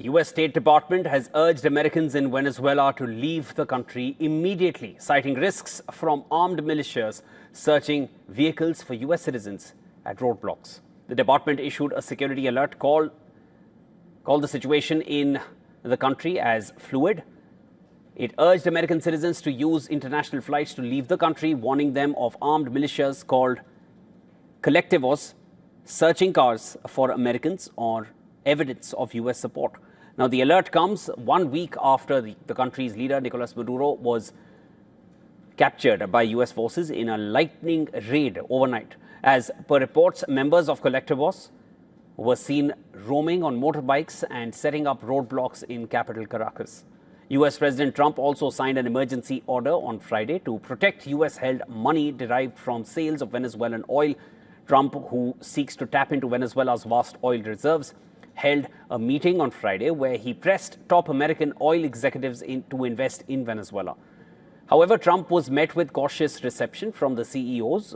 The US State Department has urged Americans in Venezuela to leave the country immediately, citing risks from armed militias searching vehicles for US citizens at roadblocks. The department issued a security alert called the situation in the country as fluid. It urged American citizens to use international flights to leave the country, warning them of armed militias called collectivos searching cars for Americans or evidence of US support. Now, the alert comes 1 week after the country's leader, Nicolas Maduro, was captured by US forces in a lightning raid overnight. As per reports, members of collectivos were seen roaming on motorbikes and setting up roadblocks in capital Caracas. US President Trump also signed an emergency order on Friday to protect US-held money derived from sales of Venezuelan oil. Trump, who seeks to tap into Venezuela's vast oil reserves, held a meeting on Friday where he pressed top American oil executives to invest in Venezuela. However, Trump was met with cautious reception from the CEOs,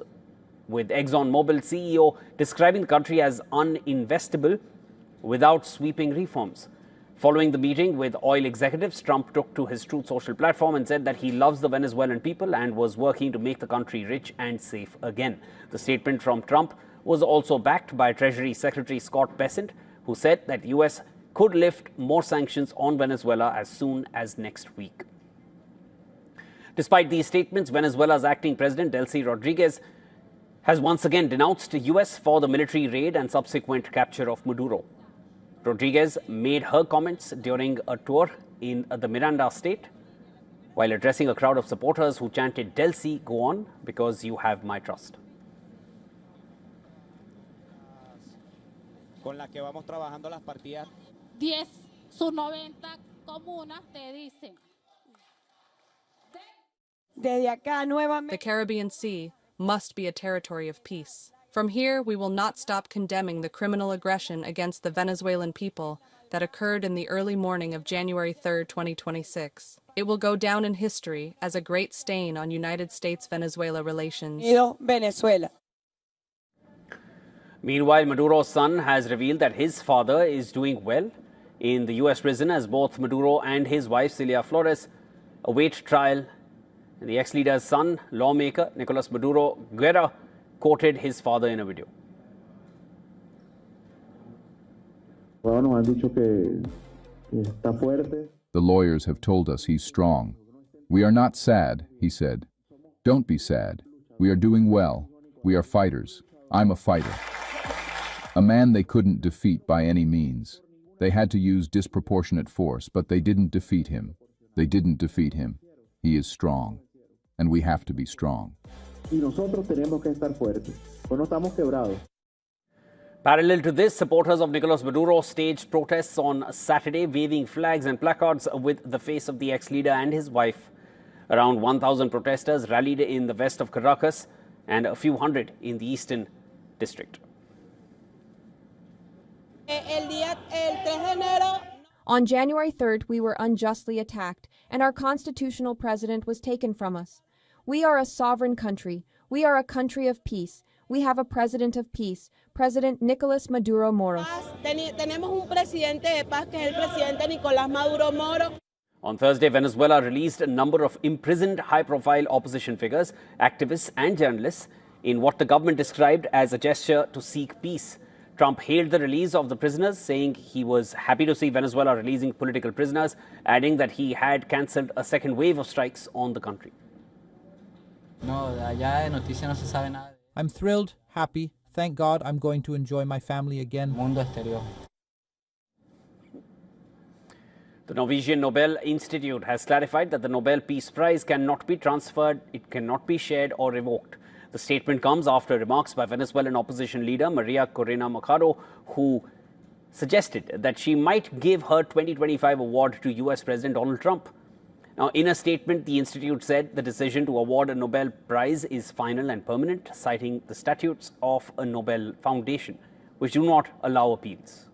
with ExxonMobil CEO describing the country as uninvestable without sweeping reforms. Following the meeting with oil executives, Trump took to his Truth Social platform and said that he loves the Venezuelan people and was working to make the country rich and safe again. The statement from Trump was also backed by Treasury Secretary Scott Bessent, who said that the US could lift more sanctions on Venezuela as soon as next week. Despite these statements, Venezuela's acting president, Delcy Rodriguez, has once again denounced the US for the military raid and subsequent capture of Maduro. Rodriguez made her comments during a tour in the Miranda state while addressing a crowd of supporters who chanted, "Delcy, go on, because you have my trust." Con la que vamos trabajando las partidas. 10 sus 90 comunas te dicen. The Caribbean Sea must be a territory of peace. From here, we will not stop condemning the criminal aggression against the Venezuelan people that occurred in the early morning of January 3, 2026. It will go down in history as a great stain on United States-Venezuela relations. Venezuela. Meanwhile, Maduro's son has revealed that his father is doing well in the US prison as both Maduro and his wife, Celia Flores, await trial. And the ex-leader's son, lawmaker Nicolas Maduro Guerra, quoted his father in a video. The lawyers have told us he's strong. We are not sad, he said. Don't be sad. We are doing well. We are fighters. I'm a fighter. A man they couldn't defeat by any means. They had to use disproportionate force, but they didn't defeat him. They didn't defeat him. He is strong. And we have to be strong. Parallel to this, supporters of Nicolas Maduro staged protests on Saturday, waving flags and placards with the face of the ex-leader and his wife. Around 1,000 protesters rallied in the west of Caracas and a few hundred in the eastern district. On January 3rd, we were unjustly attacked, and our constitutional president was taken from us. We are a sovereign country. We are a country of peace. We have a president of peace, President Nicolas Maduro Moros. On Thursday, Venezuela released a number of imprisoned high-profile opposition figures, activists and journalists in what the government described as a gesture to seek peace. Trump hailed the release of the prisoners, saying he was happy to see Venezuela releasing political prisoners, adding that he had cancelled a second wave of strikes on the country. I'm thrilled, happy. Thank God I'm going to enjoy my family again. The Norwegian Nobel Institute has clarified that the Nobel Peace Prize cannot be transferred, it cannot be shared or revoked. The statement comes after remarks by Venezuelan opposition leader Maria Corina Machado, who suggested that she might give her 2025 award to US President Donald Trump. Now, in a statement, the institute said the decision to award a Nobel Prize is final and permanent, citing the statutes of a Nobel Foundation, which do not allow appeals.